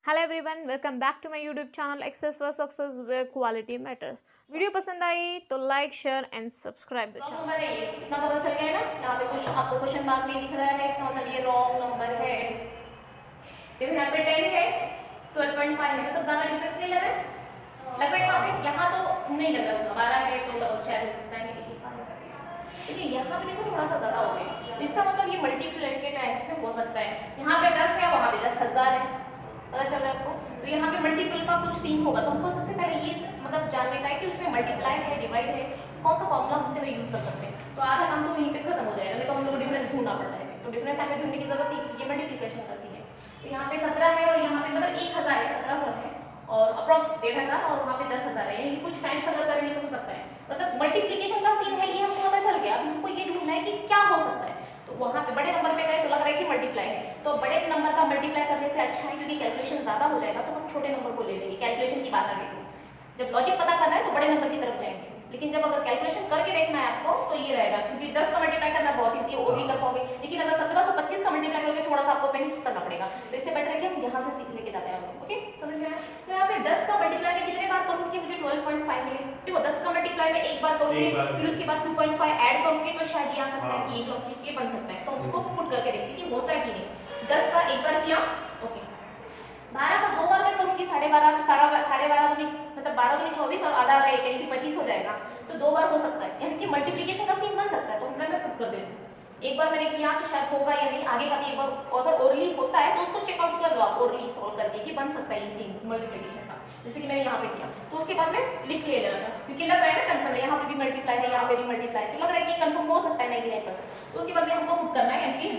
Hello everyone, welcome back to my YouTube channel access for success where quality matters. Video पसंद आई तो like share and subscribe the channel. Number है ये, इतना पता चल गया है ना। यहाँ पे कुछ आपको क्वेश्चन मार्क नहीं दिख रहा है, इसका मतलब ये रॉन्ग नंबर है। देखो यहाँ पे 10 है, 12.5 है, मतलब ज्यादा डिफरेंस नहीं लग रहा है। लग रहा है यहाँ तो नहीं लग रहा, 12 है तो शायद हो सकता है 85 है, लेकिन यहाँ पे देखो थोड़ा सा ज्यादा हो गया। इसका मतलब ये मल्टीप्लाई के टाइम्स में हो सकता है। यहाँ पे 10 है, वहाँ पे 10,000 है, पता चल रहा है आपको। तो यहाँ पे मल्टीपल का कुछ सीन होगा, तो हमको सबसे पहले ये मतलब जानने का है कि उसमें मल्टीप्लाई है, डिवाइड है, कौन सा फॉर्मूला हम उसके अंदर यूज कर सकते हैं। तो आधा काम तो वहीं पे खत्म हो जाएगा, नहीं तो हम लोग डिफरेंस ढूंढना पड़ता है। तो डिफरेंस यहाँ पे ढूंढने की जरूरत नहीं, ये मल्टीप्लिकेशन का सीन है। तो यहाँ पे 17 है और यहाँ पे मतलब 1000 है, 1700 है और अप्रॉक्स 1500 और वहाँ पे 10,000 है, यानी कुछ टाइम्स अगर करेंगे तो हो सकता है। मतलब मल्टीप्लिकेशन का सीन है, ये हमको पता चल गया। अब हमको ये ढूंढना है कि क्या हो सकता है। तो वहाँ पे बड़े नंबर पे गए तो लग रहा है कि मल्टीप्लाई है, तो बड़े नंबर का मल्टीप्लाई करने से अच्छा है, क्योंकि कैलकुलेशन ज्यादा हो जाएगा तो हम छोटे नंबर को ले लेंगे। कैलकुलेशन की बात आ गई, जब लॉजिक पता करना है तो बड़े नंबर की तरफ जाएंगे, लेकिन जब अगर कैलकुलेशन करके देखना है आपको तो ये रहेगा, क्योंकि 10 का मल्टीप्लाई करना बहुत ईजी है, और भी कर पाओगे। लेकिन अगर 1725 का मल्टीप्लाई करोगे थोड़ा सा आपको पहले करना पड़ेगा, तो इससे बेटर है कि हम यहाँ से सीख लेके जाते हैं हम लोग। ओके, समझ में आया? तो यहाँ पे 10 का मल्टीप्लाई में कितने बार करूँगी मुझे 12.5 मिले। देखो 10 का मल्टीप्लाई में एक बार करूँगी, फिर उसके बाद 2.5 ऐड करूँगी, तो शायद ये आ सकता है कि एक लॉजिक ये बन सकता है। तो उसको पुट करके देखते हैं कि होता है कि नहीं। 10 का एक बार किया, ओके। 12 को दो बार में करूँगी, 12.5 12.5 दूनी मतलब 12 दूनी 24 और आधा आधा एक, यानी कि 25 हो जाएगा। तो दो बार हो सकता है, यानी कि मल्टीप्लिकेशन का सीन बन सकता है। तो मैं पुट कर देती हूँ। एक बार मैंने किया तो शायद होगा या नहीं, आगे का भी एक बार अगर ओरली होता है तो उसको चेकआउट कर लो आप ओरली सॉल्व करके कि बन सकता है ये सीन मल्टीप्लिकेशन का, जैसे कि मैंने यहाँ पे किया। तो उसके बाद में लिख ले रहा था, क्योंकि लग रहा है ना कंफर्म है, यहाँ पे भी मल्टीप्लाई है, यहाँ पे भी मल्टीप्लाई है, तो लग रहा है कि कंफर्म हो सकता है 99%। तो उसके बाद में हमको पुट करना है, यानी कि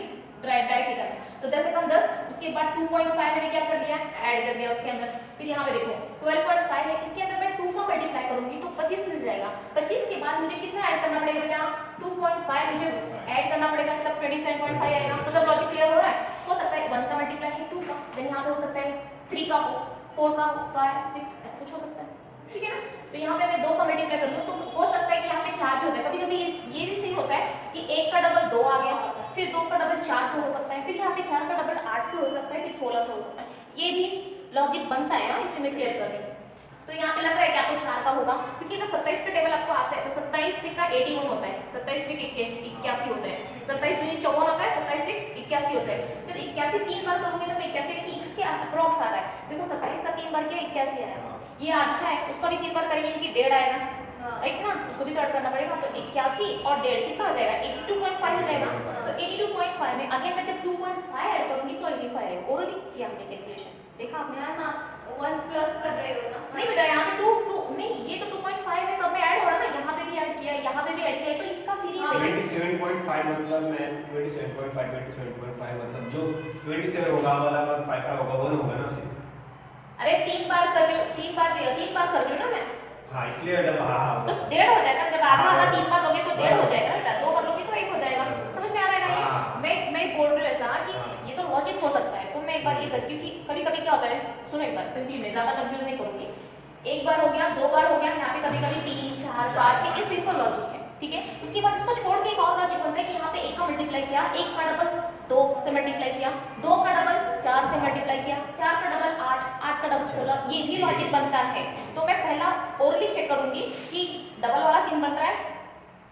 डायरेक्टली करना है। तो 10 से कम 10, उसके बाद 2.5 मैंने क्या कर लिया, ऐड कर दिया उसके अंदर। फिर यहाँ पे देखो 12.5 है, इसके अंदर मैं 2 का मल्टीप्लाई करूंगी तो 25 मिल जाएगा। 25 के बाद मुझे कितना ऐड करना पड़ेगा बेटा, 2.5 मुझे ऐड करना पड़ेगा, मतलब 27.5 आएगा। मतलब लॉजिक क्लियर हो रहा है? हो सकता है 1 का मल्टीप्लाई है 2 का, देन यहाँ पे हो सकता है 3 का हो, 4 का हो, 5 6 ऐसा कुछ हो सकता है, ठीक है ना। तो यहाँ पे मैं 2 का मल्टीप्लाई कर लूँ तो हो सकता है कि यहाँ पे 4 भी होता है। कभी कभी ये भी सीन होता है कि 1 का डबल 2 आ गया, फिर 2 का डबल 4 से हो सकता है, फिर यहाँ पे 4 का डबल 8 से हो सकता है, फिर 16 से हो सकता है। ये भी लॉजिक बनता है ना, इसलिए मैं क्लियर कर रही हूँ। तो यहाँ पे लग रहा है कि आपको 4 का होगा, क्योंकि अगर 27 का टेबल आपको आता है तो 27 का 81 होता है, 27 81 होता है, 27 दूनी 54 होता है, 27 81 होता है। जब 81 3 बार करूंगी तो मैं 81 x के अप्रॉक्स आ रहा है। देखो 27 का 3 बार किया 81 आया, ये आधा है, उसका भी 3 बार करेंगे इनकी 1.5 आएगा, राइट ना, उसको भी तो ऐड करना पड़ेगा। तो 81 और 1.5 कितना हो जाएगा, 82.5 हो जाएगा। तो 82.5 में अगेन मैं जब 2.5 ऐड करूंगी तो 85 आएगा। ओरली किया हमने कैलकुलेशन, देखा आपने? हाँ, 1 प्लस कर रहे हो ना? नहीं बेटा, यहाँ पे 2 नहीं, ये तो 2.5 में सब में ऐड हो रहा है ना, यहाँ पे भी ऐड किया, यहाँ पे भी ऐड किया, तो इसका सीरीज है 27.5 मतलब मैं 27.5 मतलब जो 27 होगा वाला 5 का होगा वो होगा ना उसे। अरे 3 बार कर रही हूँ, 3 बार कर रही हूँ ना मैं। हाँ इसलिए हाँ तो 1.5 हो जाएगा ना, जब आधा आधा 3 बार लोगे तो 1.5 हो जाएगा बेटा, 2 बार लोगे तो 1 हो जाएगा। समझ में आ रहा है ना ये? मैं बोल रही हूँ ऐसा कि ये तो लॉजिक हो सकता है। तो मैं एक बार ये करती हूँ कि कभी कभी क्या होता है, सुनो एक बार सिंपली, मैं ज्यादा कंफ्यूज नहीं करूंगी। एक बार हो गया, 2 बार हो गया, यहाँ पे कभी कभी 3 4 5 ये सिंपल लॉजिक है, ठीक है। उसके बाद इसको छोड़ के एक और लॉजिक बनता है कि यहाँ पे 1 का मल्टीप्लाई किया, 1 का डबल 2 से मल्टीप्लाई किया, 2 का डबल 4 से मल्टीप्लाई किया, 4 का डबल 8, 8 का डबल 16, ये भी लॉजिक बनता है। तो मैं पहला ओरली चेक करूंगी कि डबल वाला सीन बन रहा है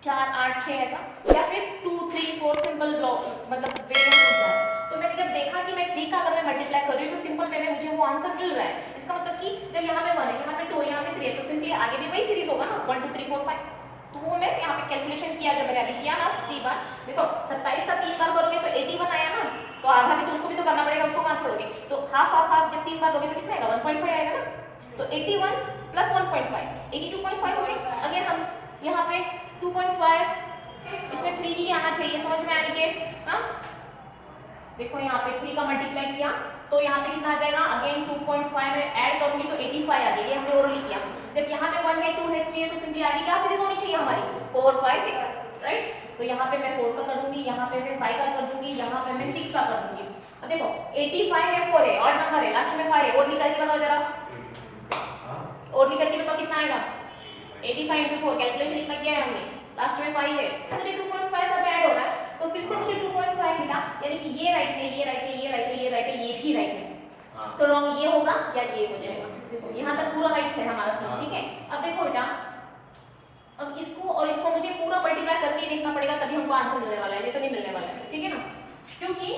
4 8 6 ऐसा, या फिर 2 3 4 सिंपल ब्लॉक मतलब वे में हो जाए। तो मैंने जब देखा कि मैं 3 का अगर मैं मल्टीप्लाई कर रही हूँ तो सिंपल वे में मुझे वो आंसर मिल रहा है। इसका मतलब कि जब यहाँ पे 1 है, यहाँ पे 2 है, यहाँ पे 3 है, तो सिंपली आगे भी वही सीरीज होगा ना, 1 2 3 4 5। तो वो मैं यहाँ पे कैलकुलेशन किया, जो मैंने अभी किया ना 3 बार। देखो 27 का 3 बार करोगे तो 81 आया ना, तो आधा भी तो उसको भी तो करना पड़ेगा, उसको कहाँ छोड़ोगे। तो हाफ हाफ हाफ जब 3 बार लोगे तो कितना आएगा, 1.5 आएगा ना। तो 81 प्लस 1.5 82.5 हो गया। अगर हम यहाँ पे 2.5, इसमें 3 ही आना चाहिए, समझ में आने के। हाँ देखो यहाँ पे 3 का मल्टीप्लाई किया तो यहाँ पे कितना आ जाएगा, अगेन 2.5 में ऐड करूंगी तो 85 आ गया, ये हमने ओरली किया। जब यहाँ पे 1 है 2 है 3 है तो सिंपली आगे क्या सीरीज होनी चाहिए हमारी, 4 5 6, राइट। तो यहाँ पे मैं 4 का कर दूंगी, यहाँ पे मैं 5 का कर दूंगी, यहाँ पे मैं 6 का कर दूंगी। अब देखो 85 है, 4 है, ऑड नंबर है, लास्ट में 5 है, ओरली करके बताओ जरा, ओरली करके बताओ कितना आएगा। 85 × 4 कैलकुलेशन इतना किया है हमने, लास्ट में 5 है, मुझे 2.5 सब ऐड हो रहा है, तो फिर से मुझे 2.5 मिला, यानी कि ये राइट है, ये राइट है, ये राइट है, ये राइट है, ये भी राइट है। हाँ। तो रॉन्ग ये होगा या ये हो जाएगा। देखो यहाँ तक पूरा राइट है हमारा सी, ठीक है। अब देखो बेटा, अब इसको और इसको मुझे पूरा मल्टीप्लाई करके देखना पड़ेगा, तभी हमको आंसर मिलने वाला है, नहीं तो नहीं मिलने वाला है, ठीक है ना। क्योंकि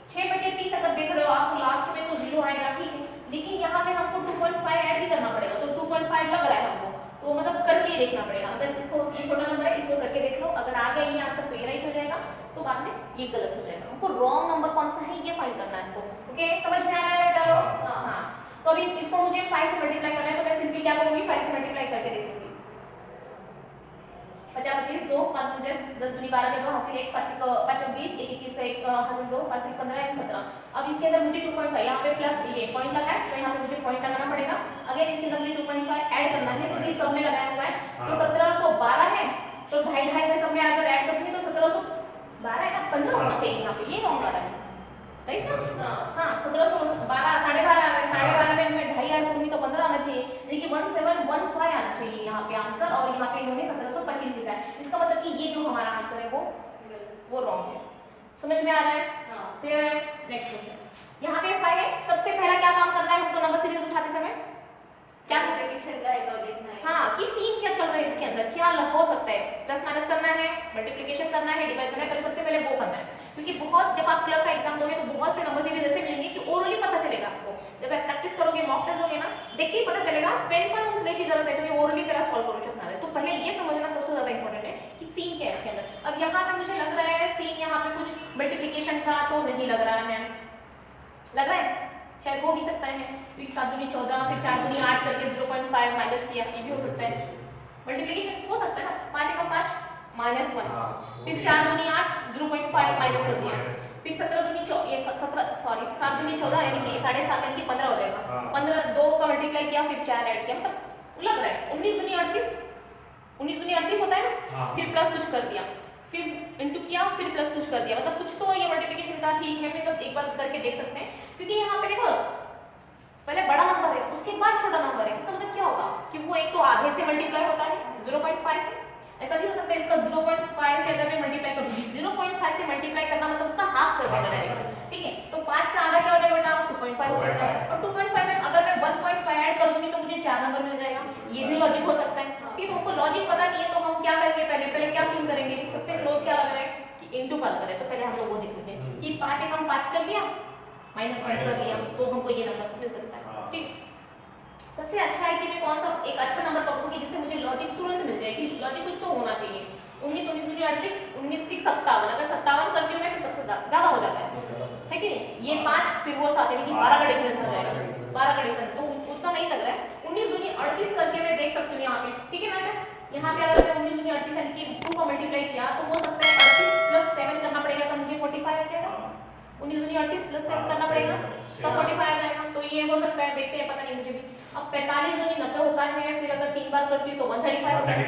6 बचे 30 अगर देख रहे हो आप लास्ट में तो 0 आएगा, ठीक है। लेकिन यहाँ पे हमको 2.5 ऐड भी करना पड़ेगा, तो 2.5 लग रहा है हमको, तो मतलब करके ही देखना पड़ेगा। अगर इसको ये छोटा नंबर है, इसको करके देख लो, अगर आ गया ये आंसर तो ये राइट हो जाएगा, तो बाद में ये गलत हो जाएगा। हमको रॉन्ग नंबर कौन सा है ये फाइंड करना है हमको, ओके। समझ में आ रहा है बेटा लोग? हाँ। तो अभी इसको मुझे 5 से मल्टीप्लाई करना है, तो मैं सिंपली क्या करूंगी, 5 से मल्टीप्लाई करके देखूंगी। 50 25 2 5 10 10 दूनी 12 के 2 हासिल 1 5 5 20 1 21 का 1 हासिल 2 हासिल 15 17। अब इसके अंदर मुझे 2.5 यहाँ पे प्लस ये पॉइंट लगा है, तो यहाँ पे मुझे पॉइंट लगाना पड़ेगा। अगर इसके अंदर मुझे 2.5 ऐड करना है, क्योंकि सब में लगाया हुआ है, तो 1712 है, तो 2.5 में सब में अगर ऐड कर दूंगी तो 1712 है ना, 15 होना चाहिए यहाँ पे, ये रॉन्ग आ रहा है, राइट ना। हाँ 1712 12.5 में मैं 2.5 ऐड करूंगी तो 15 आना चाहिए, देखिए 1715 आना चाहिए यहाँ पे आंसर, और यहाँ पे इन्होंने 1725 लिखा है। इसका मतलब कि ये जो हमारा आंसर है वो रॉन्ग है। समझ में आ रहा है? क्लियर है? नेक्स्ट क्वेश्चन, यहाँ पे 5 है। सबसे पहला क्या काम करना है हमको नंबर सीरीज उठाते समय, क्या मल्टीप्लिकेशन का है, देखना है। हाँ कि सीन क्या चल रहा है इसके अंदर, क्या हो सकता है, प्लस माइनस करना है, मल्टीप्लिकेशन करना है, डिवाइड करना है, पहले सबसे पहले वो करना है। क्योंकि बहुत जब आप क्लर्क का एग्जाम दोगे तो बहुत से नंबर सीरीज ऐसे मिलेंगे कि ओरली पता चलेगा आपको, जब आप प्रैक्टिस करोगे, मॉक टेस्ट दोगे ना, देखते ही पता चलेगा पेन पर उसकी गरज है, क्योंकि ओरली तरह सॉल्व करो शकना है। तो पहले ये समझना सबसे ज्यादा इंपॉर्टेंट है कि सीन क्या है इसके अंदर। अब यहाँ पे मुझे लग रहा है सीन यहाँ पे कुछ मल्टीप्लिकेशन का तो नहीं लग रहा है, लग रहा है शायद हो भी सकता है, क्योंकि 7 दूनी 14 फिर 4 दूनी 8 करके 0.5 माइनस किया, ये भी हो सकता है। मल्टीप्लिकेशन हो सकता है ना, 5 एकम 5 -1, फिर 4 दूनी 8 0.5 माइनस कर दिया, फिर 17 दूनी 7 दूनी 14 यानी कि 7.5 यानी कि 15 हो जाएगा। 15 2 का मल्टीप्लाई किया, फिर 4 ऐड किया, मतलब लग रहा है 19 दूनी 38 होता है ना, फिर प्लस कुछ कर दिया, फिर इनटू किया, फिर प्लस कुछ कर दिया, मतलब कुछ तो ये मल्टीप्लिकेशन का ठीक है, मतलब एक बार करके देख सकते हैं। क्योंकि यहाँ पे देखो पहले बड़ा नंबर है, उसके बाद छोटा नंबर है, इसका मतलब क्या होगा कि वो एक तो आधे से मल्टीप्लाई होता है 0.5 से, ऐसा भी हो सकता है इसका 0.5 से अगर मैं मल्टीप्लाई करूँ, 0.5 से मल्टीप्लाई करना मतलब उसका हाफ कर देना डायरेक्ट, ठीक है। तो 5 का आधा क्या हो जाएगा बेटा, 2.5 हो सकता है, और 2.5 में अगर मैं 1.5 ऐड कर दूंगी तो मुझे 4 नंबर मिल जाएगा, ये भी लॉजिक हो सकता है। ठीक है, हमको लॉजिक पता नहीं है तो हम क्या करेंगे, पहले क्या सीन करेंगे, सबसे क्लोज क्या लग रहा है कि इनटू का लग रहा है, तो पहले हम लोग वो देख लेते हैं कि 5 एकम 5 कर लिया, -1 कर दिया, तो हमको ये नंबर मिल सकता है। ठीक, सबसे अच्छा है कि मैं कौन सा एक अच्छा नंबर पकड़ूंगी जिससे मुझे लॉजिक तुरंत मिल जाए, कि लॉजिक कुछ तो होना चाहिए। 19 19 दूनी 38 19 3 57, अगर 57 करती हूँ मैं तो सबसे ज्यादा हो जाता है कि नहीं। ये 5 फिर वो 7 यानी कि 12 का डिफरेंस आ जाएगा, 12 का डिफरेंस, तो उतना नहीं लग रहा है। 19 दूनी 38 करके मैं देख सकती हूँ यहाँ पे, ठीक है ना। यहाँ पे अगर मैं 19 दूनी 38 यानी कि 2 का मल्टीप्लाई किया तो हो सकता है 38 प्लस 7 करना पड़ेगा, तो मुझे 45 आ जाएगा। 19 दूनी 38 प्लस 7 करना पड़ेगा तो 45 आ जाएगा, तो ये हो सकता है, देखते हैं, पता नहीं मुझे भी। अब 45 दूनी 90 होता है, फिर अगर 3 बार करती हूँ तो 135 होता है,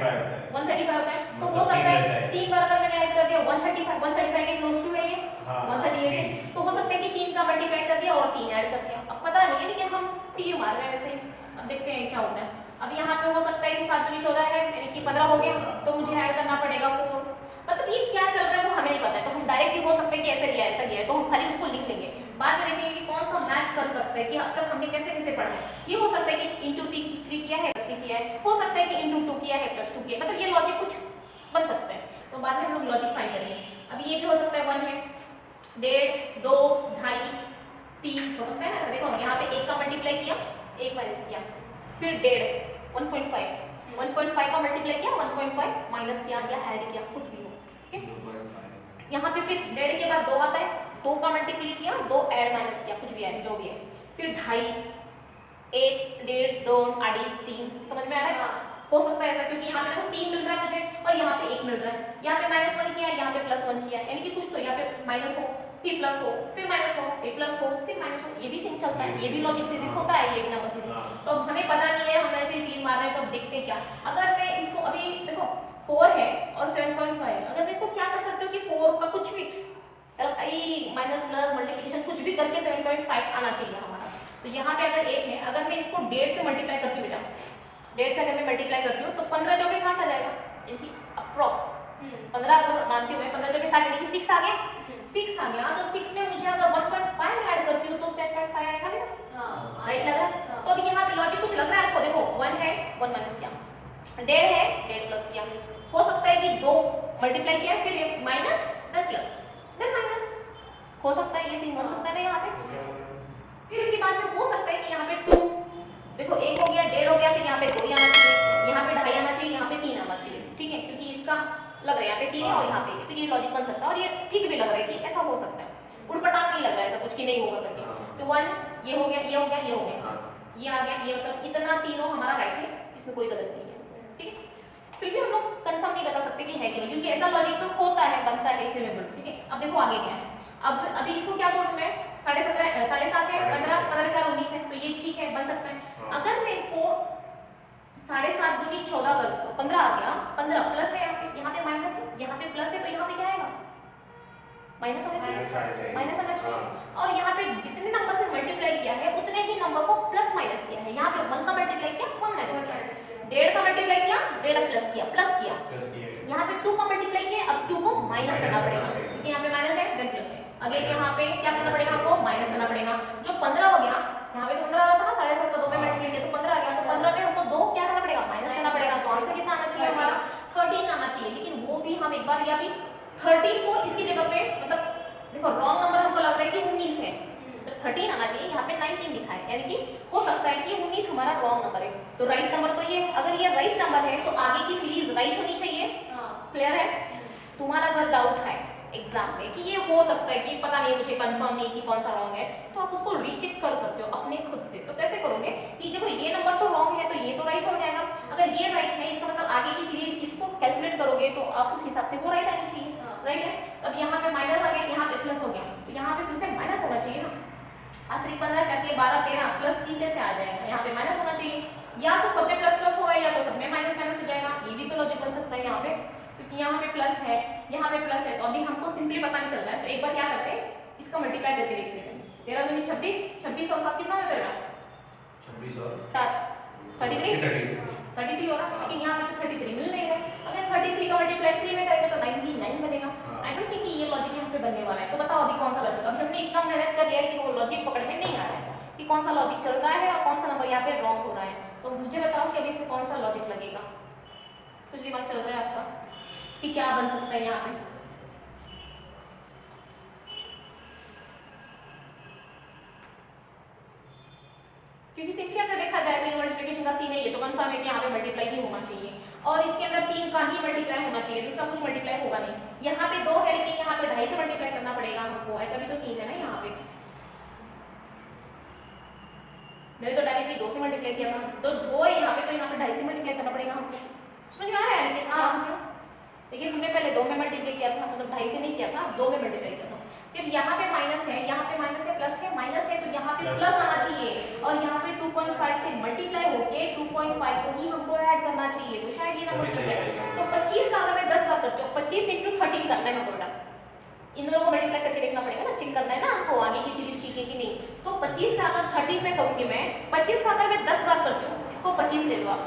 135 होता है, तो हो सकता है 3 बार अगर मैंने ऐड कर दिया 135 के क्लोज टू है ये 138 है, तो हो सकता है कि 3 का मल्टीप्लाई कर दिया और 3 ऐड कर दिया। अब पता नहीं है, लेकिन हम तीर मार रहे हैं वैसे, अब देखते हैं क्या होता है। अब यहाँ पे हो सकता है कि 7 दूनी 14 है यानी कि 15 हो गया, तो मुझे ऐड करना पड़ेगा 4, मतलब ये क्या चल रहा है वो हमें नहीं पता है, तो हम डायरेक्टली हो सकता है कि ऐसा लिया है, तो हम खाली उसको लिख लेंगे, बाद में देखेंगे कि कौन सा मैच कर सकता है, कि अब तक हमने कैसे कैसे पढ़ा है। ये हो सकता है कि इंटू 3 किया है, 3 किया है, हो सकता है कि इंटू 2 किया है, प्लस 2 किया है, मतलब ये लॉजिक कुछ बन सकता है, तो बाद में हम लोग लॉजिक फाइंड करेंगे। अब ये भी हो सकता है 1 है, 1.5 2 2.5 3 हो सकता है ना। देखो यहाँ पे 1 का मल्टीप्लाई किया, 1 माइनस किया, फिर 1.5 1.5 का मल्टीप्लाई किया, 1.5 माइनस किया या ऐड किया, कुछ भी हो, ठीक है। यहाँ पे फिर 1.5 के बाद 2 आता है, 2 का मल्टीप्लाई किया, 2 ऐड माइनस किया, कुछ भी है जो भी है, फिर 2.5 1 1.5 2 2.5 3, समझ में आ रहा है। हो सकता है ऐसा, क्योंकि यहाँ पे देखो 3 मिल रहा है मुझे और यहाँ पे 1 मिल रहा है, यहाँ पे -1 किया, यहाँ पे +1 किया, यानी कि कुछ तो यहाँ पे माइनस हो, फिर प्लस हो, फिर माइनस हो, फिर प्लस हो, फिर माइनस हो, ये भी सिंक चलता है, ये भी लॉजिक सीरीज होता है, ये भी नंबर सीरीज। तो हमें पता नहीं है, हम ऐसे ही तीर मार रहे हैं, तो अब देखते हैं क्या। अगर मैं इसको अभी देखो 4 है और 7.5, अगर मैं इसको क्या कर सकती हूँ कि 4 का कुछ भी माइनस प्लस मल्टीप्लिकेशन कुछ भी करके 7.5 आना चाहिए हमारा। तो यहाँ पे अगर 1 है, अगर मैं इसको 1.5 से मल्टीप्लाई करती हूँ बेटा, 1.5 से अगर मैं मल्टीप्लाई करती हूँ तो 15 चौके 60 आ जाएगा, यानी कि अप्रॉक्स 15 अगर मानती हूँ मैं, 15 चौके 60 यानी कि 6 आ गया, 6 आ गया, तो 6 में मुझे अगर 1.5 ऐड करती हूँ तो 7.5 आएगा मेरा, राइट लग रहा है? तो अभी यहाँ पे लॉजिक कुछ लग रहा है आपको, देखो 1 है 1 माइनस किया, 1.5 है 1.5 प्लस किया, हो सकता है कि 2 मल्टीप्लाई किया फिर ये minus then plus then minus, हो सकता है ये सीन बन सकता है ना यहाँ पे। फिर उसके बाद में हो सकता है कि यहाँ पे 2, देखो 1 हो गया 1.5 हो गया, फिर यहाँ पे 2 आना चाहिए, यहाँ पे 2.5 आना चाहिए, यहाँ पे 3 आना चाहिए, ठीक है, क्योंकि इसका लग रहा है यहाँ पे 3 है और यहाँ पे, क्योंकि ये लॉजिक बन सकता है और ये ठीक भी लग रहा है कि ऐसा हो सकता है, उड़पटांग नहीं लग रहा है ऐसा कुछ कि नहीं होगा करके। तो 1 ये हो गया ये हो गया ये हो गया, ये आ गया, ये मतलब इतना तीनों हमारा राइट है, इसमें कोई गलत नहीं है, ठीक है। फिर भी हम लोग कंफर्म नहीं बता सकते कि है कि नहीं, क्योंकि ऐसा लॉजिक तो होता है बनता है इसलिए मैं बोलूँ, ठीक है। अब देखो आगे क्या है, अब अभी इसको क्या बोलूँ मैं, 7.5 7.5 है, 15 15 4 19 है, तो ये ठीक है बन सकता है। अगर मैं इसको 7.5 दूनी 14 कर दो, 15 आ गया, 15 प्लस है यहाँ पे माइनस है, यहाँ पे प्लस है, तो यहाँ पे क्या आएगा माइनस आना चाहिए, माइनस आना चाहिए। और यहाँ पे जितने नंबर से मल्टीप्लाई किया है उतने ही नंबर को प्लस माइनस किया है, यहाँ पे 1 का मल्टीप्लाई किया 1 माइनस किया, 1.5 का मल्टीप्लाई किया 1.5 प्लस किया, यहाँ पे 2 का मल्टीप्लाई किया, अब 2 को माइनस करना पड़ेगा, क्योंकि यहाँ पे माइनस है देन प्लस है, अगेन यहाँ पे क्या करना पड़ेगा आपको माइनस करना पड़ेगा। जो 15 हो गया, यहाँ पे तो 15 आ रहा था ना, 7.5 का 2 में मल्टीप्लाई किया तो 15 आ गया, तो 15 पे हमको 2 क्या करना पड़ेगा माइनस करना पड़ेगा, तो आंसर कितना आना चाहिए हमारा 13 आना चाहिए। लेकिन वो भी हम एक बार या भी 13 को इसकी जगह पे, मतलब देखो रॉन्ग नंबर हमको लग रहा है कि 19 है, तो 13 आना चाहिए, यहाँ पे 19 लिखा है, यानी कि हो सकता है कि 19 हमारा रॉन्ग नंबर है। तो राइट नंबर तो ये, अगर ये राइट नंबर है तो आगे की सीरीज राइट होनी चाहिए, क्लियर है। तुम्हारा अगर डाउट है एग्जाम में कि ये हो सकता है कि पता नहीं मुझे कंफर्म नहीं कि कौन सा रॉन्ग है, तो आप उसको रीचेक कर सकते हो अपने खुद से। तो कैसे करोगे कि देखो ये नंबर तो रॉन्ग है तो ये तो राइट हो जाएगा, अगर ये राइट है इसका मतलब आगे की सीरीज इसको कैलकुलेट करोगे तो आप उस हिसाब से वो राइट आनी चाहिए, राइट है। अब यहाँ पे माइनस आ गया, यहाँ पे प्लस हो गया, तो यहाँ पे फिर से माइनस होना चाहिए ना, 15 4 12 13 प्लस 3 कैसे आ जाएगा, यहाँ पे माइनस होना चाहिए, या तो सब में प्लस प्लस होगा या तो सब में माइनस माइनस हो जाएगा, ये भी तो लॉजिक बन सकता है यहाँ पे, क्योंकि यहाँ पे प्लस है यहाँ पे प्लस है, तो अभी हमको सिंपली पता नहीं चल रहा है, तो एक बार क्या करते हैं इसका मल्टीप्लाई करके देखते हैं। 13 दूनी 26, 26 और 7 कितना होता है, 26 और 7 33 हो रहा है, लेकिन यहाँ पे तो 33 मिल नहीं रहा है। अगर 33 का मल्टीप्लाई 3 में करेंगे तो 99 बनेगा। आई डोंट थिंक ये लॉजिक यहाँ पे बनने वाला है, तो बताओ अभी कौन सा लॉजिक, अभी हमने इतना मेहनत कर लिया है कि वो लॉजिक पकड़ में नहीं आ रहा है कि कौन सा लॉजिक चल रहा है और कौन सा नंबर यहाँ पे रॉन्ग हो रहा है। तो मुझे बताओ कि अभी इसमें कौन सा लॉजिक लगेगा, कुछ दिमाग चल रहा है आपका कि क्या बन सकता है यहाँ पे। क्योंकि सिंपली अगर देखा जाए तो ये मल्टीप्लिकेशन का सीन है, ये तो कंफर्म है कि यहाँ पे मल्टीप्लाई ही होना चाहिए और इसके अंदर 3 का ही मल्टीप्लाई होना चाहिए, दूसरा कुछ मल्टीप्लाई होगा नहीं। यहाँ पे 2 है लेकिन यहाँ पे 2.5 से मल्टीप्लाई करना पड़ेगा हमको, ऐसा भी तो सीन है ना यहाँ पे। मैंने तो डायरेक्टली 2 से मल्टीप्लाई किया था, तो 2 है यहाँ पे, तो यहाँ पे 2.5 से मल्टीप्लाई करना पड़ेगा हमको, समझ में आ रहा है। लेकिन हमने पहले 2 में मल्टीप्लाई किया था, मतलब 2.5 से नहीं किया था, 2 में मल्टीप्लाई किया था। जब यहाँ पे माइनस है, यहाँ पे माइनस है, प्लस है, माइनस है, तो यहाँ पे प्लस आना चाहिए और यहाँ पे 2.5 से मल्टीप्लाई होके 2.5 को ही हमको ऐड करना चाहिए, तो शायद ये नंबर सही है। तो 25 का अगर मैं 10 बार करती हूँ, 25 × 13 करना है हमको, इन दोनों को मल्टीप्लाई करके देखना पड़ेगा ना, चेक करना है ना आपको आगे की सीरीज ठीक है कि नहीं। तो 25 का अगर 13 में करूँगी मैं, 25 का अगर मैं 10 बार करती हूँ, इसको 25 ले लो आप,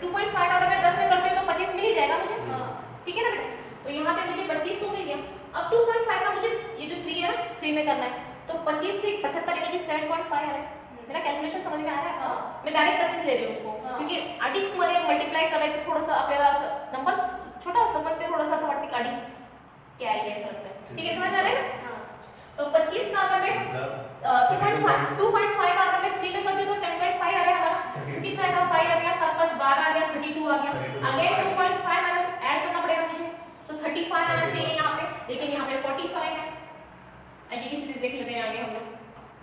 2.5 का अगर मैं 10 में करती हूँ तो 25 मिल ही जाएगा मुझे, ठीक है ना बेटा। तो यहाँ पे मुझे 25 तो मिल गया। अब 2.5 का मुझे ये जो 3 है ना, 3 में करना है, तो 25 से 75 यानी कि 7.5 आ रहा है। मेरा कैलकुलेशन समझ में आ रहा है? मैं डायरेक्ट 25 ले रही हूँ उसको, क्योंकि अडीच मध्ये मल्टीप्लाई करायचं थोडंसं आपल्याला नंबर छोटा असतं पण ते थोडंसं असं वाटतं की अडीच क्या है, ऐसा लगता है, ठीक है, समझ आ रहा है ना। तो 25 का अगर मैं 2.5 का अगर मैं 3 में करती हूँ तो 7.5 आ रहा है हमारा, कितना आएगा 5 आ गया, 7 5 12 आ गया, 32 आ गया, अगेन 2.5 माइनस ऐड करना पड़ेगा मुझे, तो 35 आना चाहिए यहाँ पे, लेकिन यहाँ पे 45 है। आगे की सीरीज देख लेते हैं आगे हम लोग,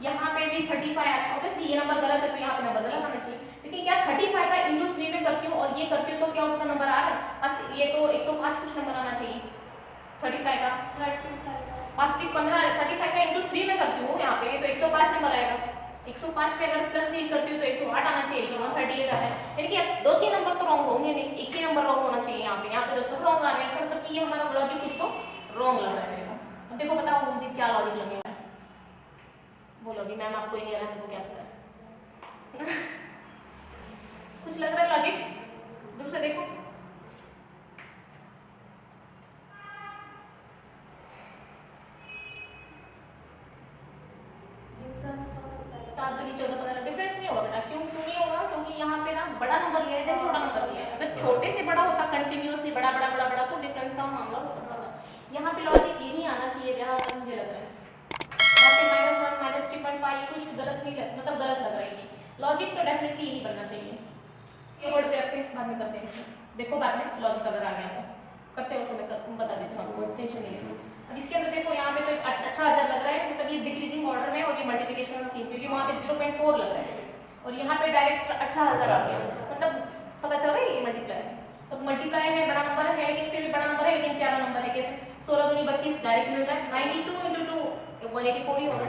यहाँ पे भी 35 आ रहा है, ऑब्वियसली ये नंबर गलत है तो यहाँ पे नंबर गलत आना चाहिए, लेकिन क्या 35 का इंटू 3 में करती हूँ और ये करती हूँ तो क्या उसका नंबर आ रहा है, बस ये तो 105 कुछ नंबर आना चाहिए 35 का, 15 35 का इंटू 3 में करती हूँ यहाँ पे तो 105 नंबर आएगा, 105 पे अगर प्लस 3 करती हूँ तो 108 आना चाहिए, लेकिन 138 आ रहा है, यानी कि 2-3 नंबर तो रॉन्ग होंगे नहीं, एक ही नंबर रॉन्ग होना चाहिए यहाँ पे तो सब रॉन्ग आ रहे हैं, इसका मतलब कि ये हमारा लॉजिक कुछ तो रॉन्ग लग रहा है मेरे को। अब देखो बताओ मुझे क्या लॉजिक लगेगा, बोलो अभी मैम आपको ही नहीं आ रहा है तो क्या पता है कुछ लग रहा है लॉजिक, दूर से देखो। डिफरेंस हो सकता क्यों नहीं होगा? क्योंकि यहाँ पे ना बड़ा नंबर लिया है, छोटा नंबर लिया है। अगर छोटे से बड़ा होता कंटिन्यूअसली बड़ा बड़ा बड़ा बड़ा तो डिफरेंस का मामला हो सकता था। यहाँ पे लॉजिक यही आना चाहिए जहाँ तक मुझे लग रहा है। यहाँ पे -1 -3.5 ये कुछ गलत नहीं मतलब गलत लग रहा है ये लॉजिक, तो डेफिनेटली यही बनना चाहिए। ये वर्ड पे आपके बाद में करते हैं, देखो बाद में लॉजिक अगर आ गया तो करते हैं उसको, मैं बता देती हूँ आपको, टेंशन नहीं लेना। अब इसके अंदर देखो यहाँ पे तो 18,000 लग रहा है, मतलब ये डिक्रीजिंग ऑर्डर में और ये मल्टीप्लिकेशन का सीन, क्योंकि वहाँ पे 0.4 लग रहा है और यहाँ पे डायरेक्ट 18,000 आ गया, मतलब पता चल रहा है ये मल्टीप्लाई है। तो मल्टीप्लाई है, बड़ा नंबर है लेकिन फिर भी बड़ा नंबर है, लेकिन प्यारा नंबर है। कैसे? 16 दूनी 32 डायरेक्ट मिल रहा है, 92 × 2 184 ही होगा,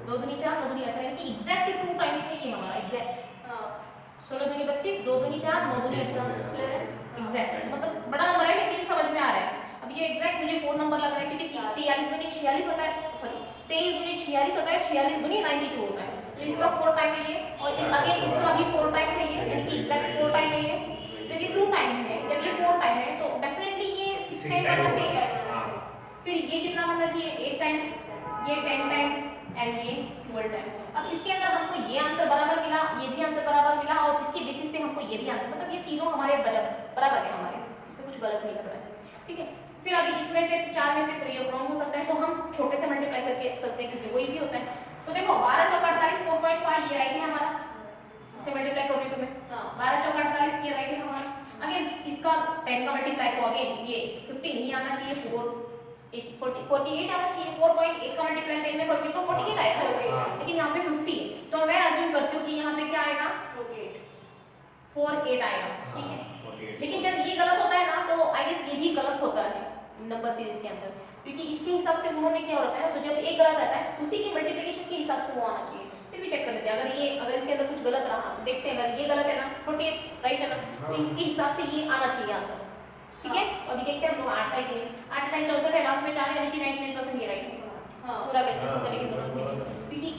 2 दूनी 4 9 दूनी 18, यानी कि एग्जैक्ट 2 टाइम्स में ये हमारा एग्जैक्ट 16 दूनी 32 2 दूनी 4 9 दूनी 18 क्लियर है, एग्जैक्ट मतलब बड़ा नंबर है लेकिन समझ में आ रहा है। अब ये एग्जैक्ट मुझे 4 नंबर लग रहा है क्योंकि 43 दूनी 46 होता है, सॉरी 23 दूनी 46 होता है, 46 दूनी 92 होता है, तो इसका 4 टाइम है ये, और इस आगे इसका भी 4 टाइम है ये, यानी कि एग्जैक्ट 4 टाइम है ये। जब ये 2 टाइम है, जब ये 4 टाइम है तो डेफिनेटली ये 6 टाइम बनना चाहिए। फिर ये कितना बनना चाहिए? 8 टाइम, ये 10 टाइम एंड ये 12 टाइम। अब इसके अंदर हमको ये आंसर बराबर मिला, ये भी आंसर बराबर मिला, और इसके बेसिस पे हमको ये भी आंसर, मतलब ये तीनों हमारे बराबर है हमारे, इसमें कुछ गलत नहीं लग रहा है, ठीक है। फिर अभी इसमें से 4 में से कोई रॉन्ग हो सकता है, तो हम छोटे से मल्टीप्लाई करके चलते हैं क्योंकि वो इजी होता है। तो देखो 12 चौका 48 4.5 ये राइट है हमारा, इससे मल्टीप्लाई कर रही हूं मैं, 12 चौका 48 ये राइट है हमारा। अगेन इसका 10 का मल्टीप्लाई, तो अगेन ये 50 नहीं आना चाहिए, 48 आना चाहिए। 4.8 का मल्टीप्लाई 10 में करोगे तो 48 आएगा, लेकिन यहाँ पे 50 है, तो मैं अज्यूम करती हूँ कि यहाँ पे क्या आएगा? 48 आएगा, ठीक है। लेकिन जब ये गलत होता है ना तो आई गेस ये भी गलत होता है नंबर सीरीज के अंदर, क्योंकि इसके हिसाब से उन्होंने क्या होता है, तो जब एक गलत आता है उसी की मल्टीप्लिकेशन के हिसाब से वो आना चाहिए। फिर भी चेक कर लेते हैं, अगर इसके अंदर कुछ गलत रहा तो देखते हैं, अगर ये गलत है ना 48 राइट है ना, तो इसके हिसाब से ये आना चाहिए आंसर, ठीक है। तो अभी देखते हैं हम लोग 8 टाइम के लिए, 8 टाइम 64 है, लास्ट में 4 है, यानी कि 99% ये राइट है। पूरा कैलकुलेशन करने की जरूरत नहीं है, क्योंकि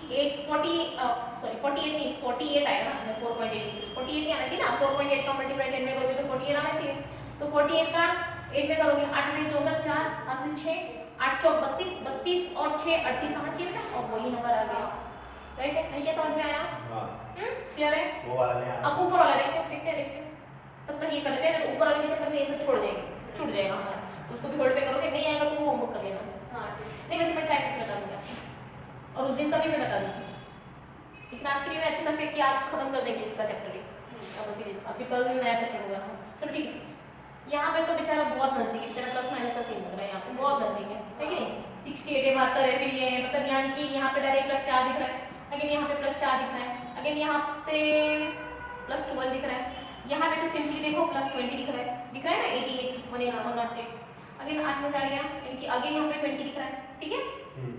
48 नहीं 48 आएगा ना, 4.8 48 नहीं आना चाहिए ना, 4.8 का मल्टीप्लाई 10 में करोगे तो 48 आना चाहिए, तो 48 का 8 में करोगे 8 में 64 4 80 6 8 चौक 32 32 और 6 38 आना चाहिए ना, और वही नंबर आ गया, राइट है। नहीं क्या समझ में आया? क्लियर है? वो वाला नहीं आया। अब ऊपर वाला देखते हैं तब तक ये कर लेते हैं, तो ऊपर वाले के चक्कर में ये सब छोड़ देंगे, छूट जाएगा हमारा, तो उसको भी होल्ड पे करोगे, नहीं आएगा तो वो होमवर्क कर लेना। नहीं वैसे मैं टाइम बता दूंगी आपको, और उस दिन का भी मैं बता दूंगी, लेकिन आज के लिए मैं अच्छे खासे कि आज खत्म कर देंगे इसका चैप्टर ही, अब सीरीज का, फिर कल नया चैप्टर होगा। चलो ठीक है, यहाँ पे तो बेचारा बहुत नजदीक है, बेचारा प्लस माइनस का सीन लग रहा है, यहाँ पे बहुत नजदीक है कि नहीं? 68 है 72 है, फिर ये है, मतलब यानी कि यहाँ पे डायरेक्ट +4 दिख रहा है, अगेन यहाँ पे +4 दिख रहा है, अगेन यहाँ पे +12 दिख रहा है, यहाँ पे तो सिंपली देखो +20 दिख रहा है ना, 88 108, अगेन 8 में से आ गया, यानी कि अगेन यहाँ पे 20 दिख रहा है, ठीक है।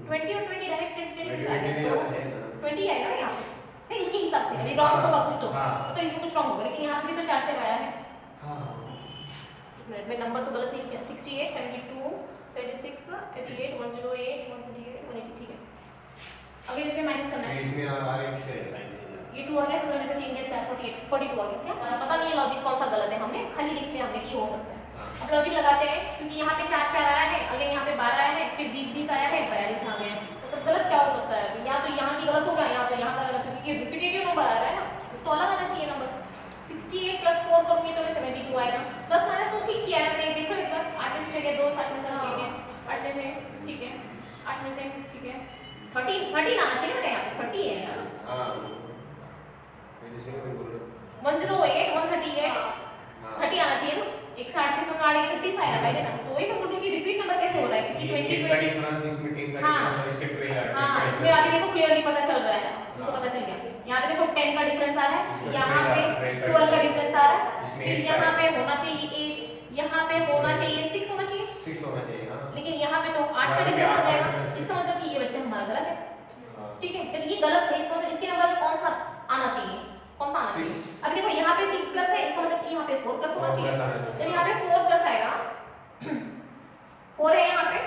20 और 20 डायरेक्ट 20 आ गया, तो 20 आएगा ना यहाँ पे, नहीं इसके हिसाब से, यदि रॉन्ग होगा कुछ तो इसमें कुछ रॉन्ग होगा, लेकिन यहाँ पे भी तो 4 आया है। मिनट में नंबर तो गलत नहीं किया, 68 72 76 88 108 128 180, ठीक है। अगर इसमें माइनस करना है, इसमें हमारे एक से साइन ये 2 आ गया, सब में से 3 गया 4 48 42 आ गया, क्या पता नहीं लॉजिक कौन सा गलत है, हमने खाली लिख लिया हमने कि हो सकता है। अब लॉजिक लगाते हैं, क्योंकि यहाँ पे 4 आया है, अगर यहाँ पे 12 आया है, फिर 20 आया है, 42 आ गया है, मतलब गलत क्या हो सकता है? या तो यहाँ की गलत होगा, या तो यहाँ का गलत, क्योंकि रिपीटेटिव नंबर आ रहा है ना, तो अलग आना चाहिए नंबर। 68 + 4 करूंगी तो मैं 72 आएगा, प्लस माइनस तो ठीक किया है मैंने, देखो एक बार 8 में से जगह 2 7 में से ठीक है, 8 में से ठीक है, 8 में से ठीक है, 30 आना चाहिए ना, यहाँ पे 30 है ना, हां मेरे से कोई बोल 108 138 30 आना चाहिए ना, 138 में आड़े 30 आएगा भाई, देखा तो वही मैं बोल रही हूं कि रिपीट नंबर कैसे हो रहा है, क्योंकि 20 का डिफरेंस इसमें 10 का डिफरेंस और इसके 12 का, हां इसमें अभी देखो क्लियरली पता चल रहा है, आपको पता चल गया, यहाँ पे देखो 10 का डिफरेंस आ रहा है, यहाँ पे 12 का डिफरेंस आ रहा है, फिर यहाँ पे होना चाहिए 8, यहाँ पे होना चाहिए 6 होना चाहिए, 6 होना चाहिए हां, लेकिन यहाँ पे तो 8 का डिफरेंस आ जाएगा, इसका मतलब कि ये बच्चा हमारा गलत है, ठीक है। जब ये गलत है, इसका मतलब इसके नंबर में कौन सा आना चाहिए, कौन सा आना चाहिए? अभी देखो यहाँ पे 6 प्लस है, इसका मतलब यहाँ पे 4 प्लस होना चाहिए, जब यहाँ पे 4 प्लस आएगा 4 है यहाँ पे,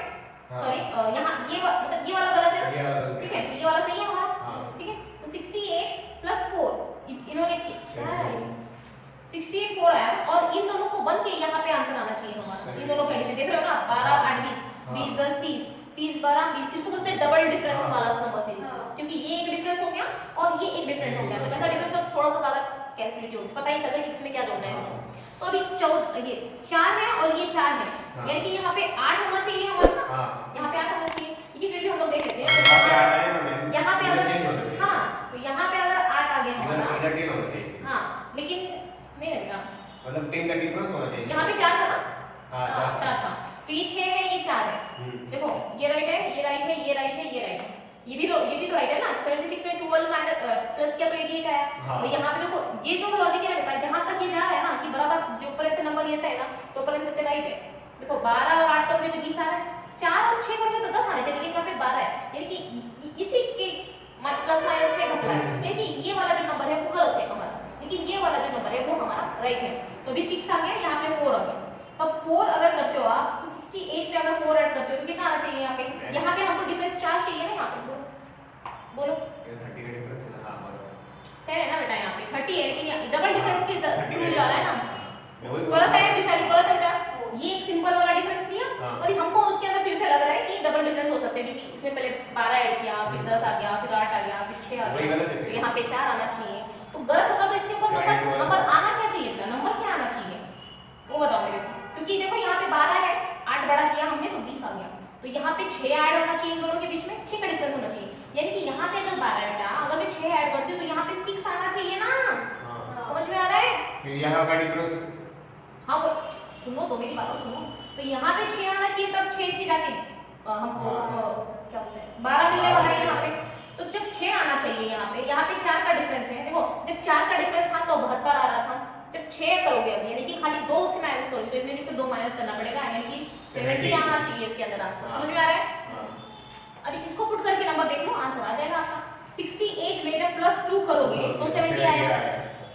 सॉरी यहाँ ये मतलब ये वाला गलत है ना, ठीक है, तो ये वाला सही है हमारा, ठीक है। तो 68 + 4 इन्होंने किया 68 4 आया, और इन दोनों को बन के यहाँ पे आंसर आना चाहिए हमारा, इन दोनों का एडिशन देख रहे हो ना, 12 8 20 20 10 30 30 12 20, इसको बोलते हैं डबल डिफरेंस वाला नंबर सीरीज, क्योंकि ये एक डिफरेंस हो गया और ये एक डिफरेंस हो गया, तो वैसा डिफरेंस थोड़ा सा ज्यादा जो पता ही चलता है कि किसमें क्या जोड़ना है। तो अभी 14 ये 4 है और ये 4 है, यानी कि यहाँ पे 8 होना चाहिए हमारा। यहाँ पे 8 होना चाहिए, लेकिन फिर भी हम लोग देख लेते हैं यहाँ पे अगर हाँ, तो यहाँ पे अगर 8 आ गया हमारा इधर 10 होना चाहिए। हाँ, लेकिन नहीं रहेगा, मतलब 10 का डिफरेंस होना चाहिए। यहाँ पे 4 था ना, हाँ 4 था, तो ये 6 है, ये 4 है। देखो ये राइट है, ये राइट है, ये राइट है, ये राइट है, ये भी तो राइट है ना। 76 में 12 माइनस प्लस किया तो 88 आया। तो यहाँ पे देखो ये जो लॉजिक है बेटा, जहाँ तक ये जा रहा है ना कि बराबर जो पर्यंत नंबर ये है ना तो पर्यंत ते राइट है। देखो 12 और 8 करोगे तो 20 आ रहा है, 4 और 6 करोगे तो 10 आने चाहिए, लेकिन यहाँ पे 12 है, यानी कि इसी के प्लस माइनस में घपला है, यानी कि ये वाला जो नंबर है वो गलत है हमारा, लेकिन ये वाला जो नंबर है वो हमारा राइट है। तो अभी 6 आ गया, यहाँ पे 4 आ गया। तब 4 अगर करते हो आप तो 68 में अगर 4 ऐड करते हो तो कितना आना चाहिए यहाँ पे? यहाँ पे हमको डिफरेंस 4 चाहिए ना, यहाँ पे बोलो 30 का डिफरेंस है। हां बराबर है ना बेटा, यहाँ पे 30 है, लेकिन डबल डिफरेंस के थ्रू जा रहा है ना। गलत गलत है विशाली, गलत है बेटा। ये एक सिंपल वाला डिफरेंस लिया और हमको उसके अंदर फिर से लग रहा है कि डबल डिफरेंस हो सकते हैं, क्योंकि इसमें पहले 12 ऐड किया, फिर 10 आ गया, फिर 8 आ गया, फिर 6 आ गया, तो यहाँ पे 4 आना चाहिए। तो गलत होगा तो इसके ऊपर नंबर आना क्या चाहिए बेटा? नंबर क्या आना चाहिए वो बताओ मेरे को, क्योंकि देखो यहाँ पे 12 है, 8 बड़ा किया हमने तो 20 आ गया, तो यहाँ पे 6 ऐड होना चाहिए इन दोनों के बीच में, 6 का डिफरेंस होना चाहिए, यानी कि यहाँ पे अगर 12 है बेटा, अगर मैं 6 ऐड करती हूँ तो यहाँ पे 6 आना चाहिए ना। समझ में आ रहा है? फिर यहाँ का डिफरेंस हाँ पर सुनो तो मेरी बात सुनो, तो यहाँ पे 6 आना चाहिए, तब 6 जाके हमको क्या बोलते हैं 12 मिलने वाला है यहाँ पे। तो जब 6 आना चाहिए यहाँ पे 4 का डिफरेंस है। देखो जब 4 का डिफरेंस था तो 72 आ रहा था, जब 6 करोगे अभी यानी कि खाली 2 से माइनस करोगे तो इसमें भी 2 माइनस करना पड़ेगा, यानी कि 70 आना चाहिए इसके अंदर आंसर। समझ में आ रहा है? अभी इसको पुट करके नंबर देख लो, आंसर आ जाएगा आपका। 68 में जब +2 करोगे तो 70 आएगा,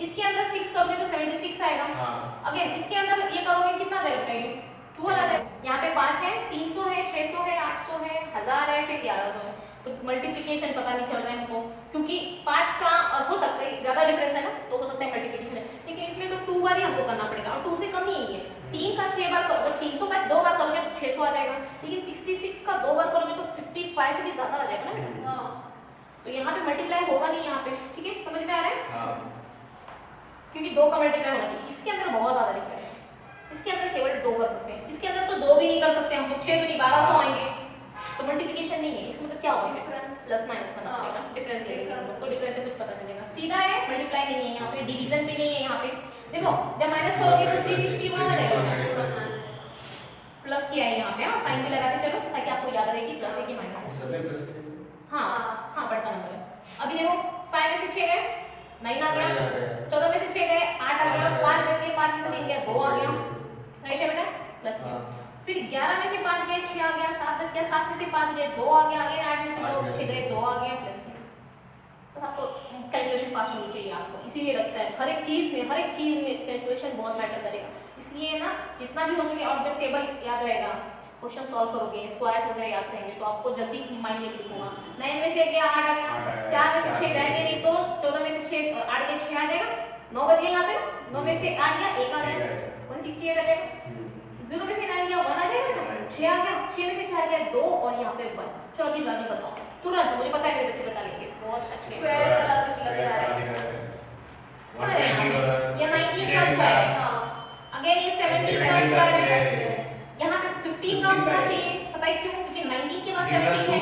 इसके अंदर 6 करोगे तो 76 आएगा। अगेन इसके अंदर ये करोगे कितना जाएगा? ये 12 आ जाएगा। यहाँ पे 5 है, 300 है, 600 है, 800 है, 1000 है, फिर 1100 है। तो मल्टीप्लिकेशन पता नहीं चल रहा है हमको, क्योंकि 5 का हो सकता है ज्यादा डिफरेंस है ना, तो हो सकता है मल्टीप्लिकेशन है, लेकिन इसमें तो 2 बार ही हमको करना पड़ेगा और 2 से कम ही है। 3 का 6 बार करोगे, 300 का 2 बार करोगे तो 600 आ जाएगा, लेकिन 66 का 2 बार करोगे तो 55 से भी ज्यादा आ जाएगा ना बेटा। तो यहाँ पे मल्टीप्लाई होगा नहीं यहाँ पे, ठीक है? समझ में आ रहा है? क्योंकि 2 का मल्टीप्लाई होना चाहिए। इसके अंदर बहुत ज्यादा डिफरेंस है, इसके अंदर केवल 2 कर सकते हैं, इसके अंदर तो 2 भी नहीं कर सकते हम लोग, 6 तो नहीं 1200 आएंगे, तो मल्टीप्लिकेशन नहीं है। इसमें मतलब क्या होगा? प्लस माइनस करना पड़ेगा, डिफरेंस लेंगे हम लोग, तो डिफरेंस से कुछ पता चलेगा। सीधा है, मल्टीप्लाई नहीं है यहाँ पे, डिवीजन भी नहीं है यहाँ पे। देखो जब माइनस करोगे तो 361 आ जाएगा, प्लस किया है यहाँ पे, हाँ साइन भी लगा के चलो ताकि आपको याद रहे कि प्लस है कि माइनस है। हाँ हाँ बढ़ता नंबर है। अभी देखो 5 में से 6 गए 9 आ गया, 14 में से 6 गए 8 आ गया, 5 में से 5 में से 3 गया 2 आ गया, राइट है बेटा? प्लस किया, फिर 11 में से 5 गए 6 आ गया, 7 बच गया, 7 में से 5 गए 2 आ गया, आगे 8 में से 2 6 गए 2 आ गया, प्लस किया। बस आपको कैलकुलेशन फास्ट होनी चाहिए आपको, इसीलिए लगता है हर एक चीज में कैलकुलेशन बहुत मैटर करेगा। इसलिए ना जितना भी हो सके ऑब्जेक्ट टेबल याद रहेगा, क्वेश्चन सॉल्व करोगे, स्क्वायर्स वगैरह याद रहेंगे तो आपको जल्दी माइंड में क्लिक होगा। 9 में से गया 8 आ गया, 4 में से 6 जाएंगे नहीं तो 14 में से 6 8 गए 6 आ जाएगा, 9 बच गए यहाँ पे, 9 में से 8 गया 1 आ गया, 168 आ जाएगा, 0 में से 9 गया 1 आ जाएगा, 6 आ गया, 6 में से 4 गया 2 और यहाँ पे 1। चलो अभी बाजी बताओ तुरंत, मुझे पता है मेरे बच्चे बता लेंगे, बहुत अच्छे स्क्वायर का लग रहा है। ये 19 का स्क्वायर है, अगेन ये 17 का स्क्वायर है, यहाँ पे 15 का होना चाहिए, पता है क्यों? क्योंकि 19 के बाद 17 है, 2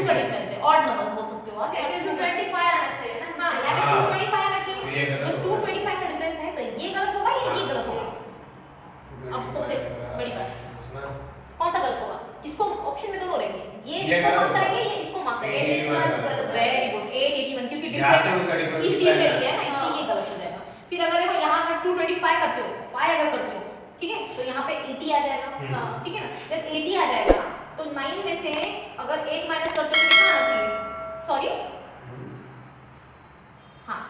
का डिफरेंस है, ऑड नंबर्स बोल सकते हो आप, या फिर 225 आना चाहिए ना। हाँ या फिर 225 आना चाहिए, तो 225 का डिफरेंस है तो ये गलत होगा या ये गलत होगा? अब सबसे बड़ी बात कौन सा गलत होगा? इसको ऑप्शन में दोनों रहेंगे, ये इसको मार्क करेंगे, ये इसको मार्क करेंगे। वेरी गुड 881, क्योंकि डिफरेंस इसी से लिया है ना, इसलिए ये गलत हो जाएगा। फिर अगर देखो यहाँ अगर 225 करते हो, 5 अगर करते हो, ठीक है, तो यहाँ पे 80 आ जाएगा, ठीक है ना? जब 80 आ जाएगा तो 9 में से अगर 8 माइनस करते हो तो कितना आना चाहिए? सॉरी हाँ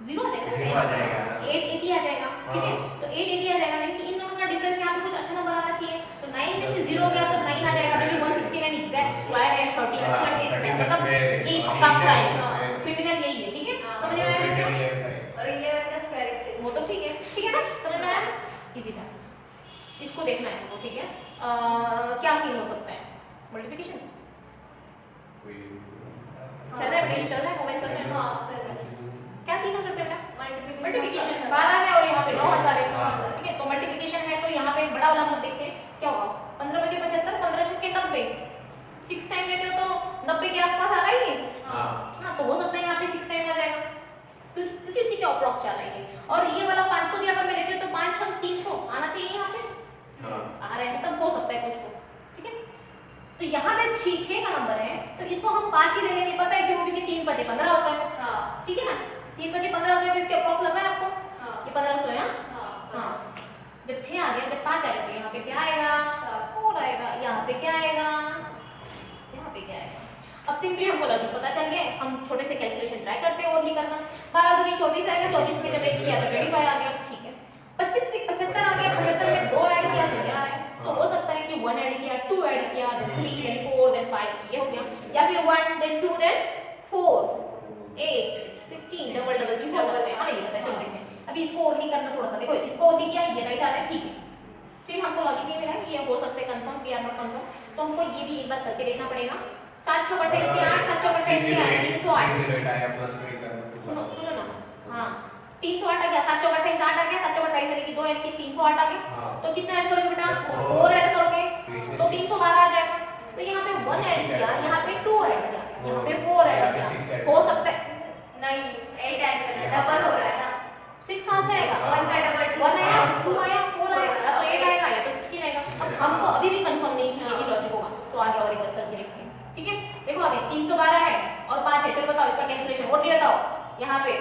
0 आ जाएगा, 880 आ जाएगा, ठीक है? तो 880 आ जाएगा, यानी कि इन दोनों का डिफरेंस यहाँ पे कुछ अच्छा नंबर आना चाहिए, तो 9 में से 0 हो गया तो 9 आ जाएगा, जो भी 169 एग्जैक्ट स्क्वायर है 13 मतलब ये पक्का प्राइम क्रिमिनल यही है, ठीक है? समझ में आया बच्चों? और 11 का स्क्वायर वो तो ठीक है ना? समझ में आया? इजी था, इसको देखना है वो, ठीक है? क्या सीन हो सकता है? मल्टीप्लिकेशन चल रहा है, प्लीज चल रहा है, मोबाइल चल रहा है, हां चल रहा है। क्या सीन हो सकते हैं बेटा? मल्टीप्लिकेशन मल्टीप्लिकेशन 12 है और यहाँ पे 9000 है। हाँ। ठीक है, तो मल्टीप्लिकेशन है तो यहाँ पे बड़ा वाला हम देखते हैं क्या होगा। 15 बचे 75, 15 छक्के 90, 6 टाइम लेते हो तो 90 के आसपास आ रहा है ये। हाँ हाँ, तो हो सकता है यहाँ पे 6 टाइम आ जाएगा क्योंकि उसी के अप्रॉक्स चल रही है। और ये वाला 500 भी अगर मैं लेती हूँ तो 5 6 300 आना चाहिए यहाँ पे। हाँ आ रहा है मतलब हो सकता है कुछ तो। ठीक है, तो यहाँ पे 6 का नंबर है तो इसको हम 5 ही ले लेंगे। पता है क्यों? क्योंकि 3 बचे 15 होता है। हाँ ठीक है ना, 3 बचे 15 होता है तो इसके अप्रॉक्स लग रहा है आपको हाँ ये 1500 है। हाँ हाँ, जब 6 आ गया, जब 5 आ गया तो यहाँ पे क्या आएगा? 4 आएगा। यहाँ पे क्या आएगा? यहाँ पे क्या आएगा? अब सिंपली हमको लॉजिक पता चल गया। हम छोटे से कैलकुलेशन ट्राई करते हैं और नहीं करना। 12 दूनी 24 आएगा, 24 में जब एक किया तो 25 आ गया। ठीक है, 25 से 75 आ गया, 75 में 2 ऐड किया तो क्या है? तो हो सकता है कि 1 ऐड किया, 2 ऐड किया, then 3, then 4, then 5 ये हो गया। या फिर 1, then 2, then 4, 8, 16 डबल डबल भी हो सकते हैं। हाँ, नहीं पता, चलो देखते हैं। अभी इसको और नहीं करना, थोड़ा सा देखो इसको और नहीं किया, ये राइट आ रहा है। ठीक है, स्टिल हमको लॉजिक नहीं मिला है, ये हो सकते हैं confirm, we are not confirm. तो हमको ये भी एक बार करके देखना पड़ेगा। 7 चौक 28 के 8, 7 चौक 28 के 8, 308। 308 आया प्लस में करना सुनो सुनो ना, हाँ 308 आ गया, 7 चौक 28 8 आ गया, 7 चौक 28 यानी कि 2 यानी कि 308 आ गया। हाँ। तो कितना ऐड करोगे बेटा? Four। 4 ऐड करोगे इसमें तो six। 312 आ जाएगा। तो यहाँ पे 1 ऐड किया, यहाँ पे 2 ऐड किया, यहाँ पे 4 ऐड यहाँ पे किया। six add हो किया। सकता है नहीं 8 ऐड करना, डबल हो रहा है ना। 6 कहाँ से आएगा? 1 का डबल 1 आया, हाँ। 2 आया, 4 आया, या तो 8 आएगा या तो 16 आएगा। अब हमको अभी भी कंफर्म नहीं कि यही लॉजिक होगा, तो आगे और एक बार करके देखते हैं। ठीक है, देखो अभी 312 है और 5 है। चलो बताओ इसका कैलकुलेशन और नहीं बताओ। यहाँ पे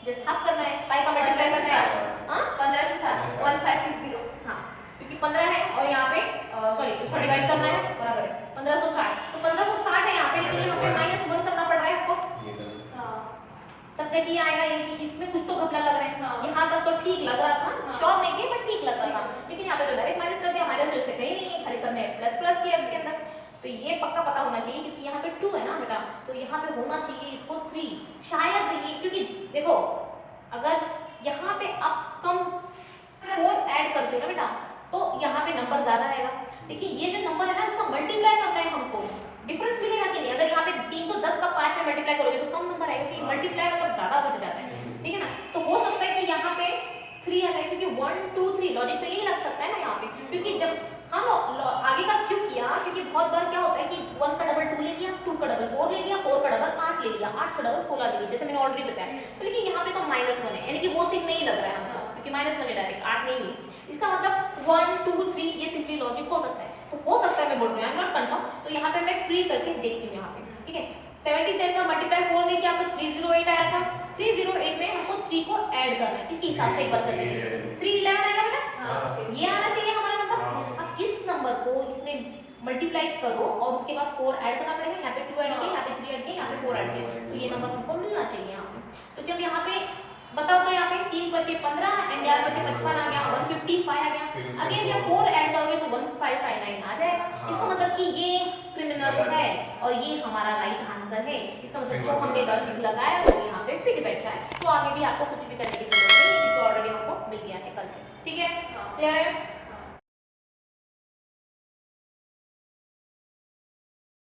जस्ट हाफ करना है, 5 का मल्टीप्लाई करना है। हाँ 15 से 7 1560। हाँ, क्योंकि 15 है और यहाँ पे सॉरी उसको डिवाइड करना है, बराबर है 1560। तो 1560 है यहाँ पे, लेकिन यहाँ पे -1 करना पड़ रहा है आपको। ये कर हाँ सब जगह ये आएगा ये कि इसमें कुछ तो घपला लग रहा है। हाँ। यहाँ तक तो ठीक लग रहा था, हाँ। श्योर नहीं थे बट ठीक लग रहा था, लेकिन यहाँ पे तो डायरेक्ट माइनस कर दिया। माइनस तो इसमें कहीं नहीं है, खाली सब में प्लस प्लस किया इसके अंदर। तो ये पक्का पता होना चाहिए क्योंकि यहाँ पे 2 है ना बेटा, तो यहाँ पे होना चाहिए इसको 3 शायद ये, क्योंकि देखो अगर यहाँ पे आप कम 4 ऐड करते हो ना बेटा तो यहाँ पे नंबर ज्यादा आएगा, लेकिन ये जो नंबर है ना इसका मल्टीप्लाई करना है हमको। डिफरेंस मिलेगा कि नहीं? अगर यहाँ पे 310 का 5 में मल्टीप्लाई करोगे तो कम नंबर आएगा, क्योंकि मल्टीप्लाई मतलब ज्यादा बढ़ जाता है। ठीक है ना, तो हो सकता है कि यहाँ पे 3 आ जाए, क्योंकि 1 2 3 लॉजिक तो यही लग सकता है ना यहाँ पे। क्योंकि जब हम आगे का क्यों किया, क्योंकि बहुत बार क्या होता है कि 1 का डबल 2 ले लिया, 2 का डबल 4 ले लिया, 4 का डबल 8 ले लिया, 8 का डबल 16 ले लिया, जैसे मैंने ऑलरेडी बताया। तो लेकिन यहाँ पे तो -1 है, यानी कि वो सिर्फ नहीं लग रहा है हमको, क्योंकि -1 है डायरेक्ट, 8 नहीं है। इसका मतलब 1 2 3 ये सिंपली लॉजिक हो सकता है। तो हो सकता है, मैं बोल रही हूँ, आई एम नॉट कंफर्म। तो यहाँ पे मैं 3 करके देखती हूँ यहाँ पे। ठीक है, 77 का मल्टीप्लाई 4 में किया तो 308 आया था। 308 में हमको 3 को ऐड करना है, इसके हिसाब से एक बार कर लेंगे। 311 आएगा बेटा, हाँ। ये आना चाहिए हमारा नंबर। हाँ। अब इस नंबर को इसमें मल्टीप्लाई करो और उसके बाद 4 ऐड करना पड़ेगा। यहाँ पे 2 ऐड किया, यहाँ पे 3 ऐड किया, यहाँ पे 4 ऐड किया, तो ये नंबर हमको मिलना चाहिए यहाँ पे। तो जब यहाँ पे बताओ तो यहाँ पे 3 बचे 15 एंड 11 बचे 55 आ गया, 155 आ गया। अगेन जब 4 ऐड करोगे तो 1559 आ जाएगा। इसका मतलब कि ये क्रिमिनल है और ये हमारा राइट आंसर है। इसका मतलब जो हमने लॉजिक लगाया वो यहाँ पे फिट बैठ रहा है। तो आगे भी आपको कुछ भी करने की जरूरत नहीं है, क्योंकि ऑलरेडी हमको मिल गया है कल। ठीक है, क्लियर है?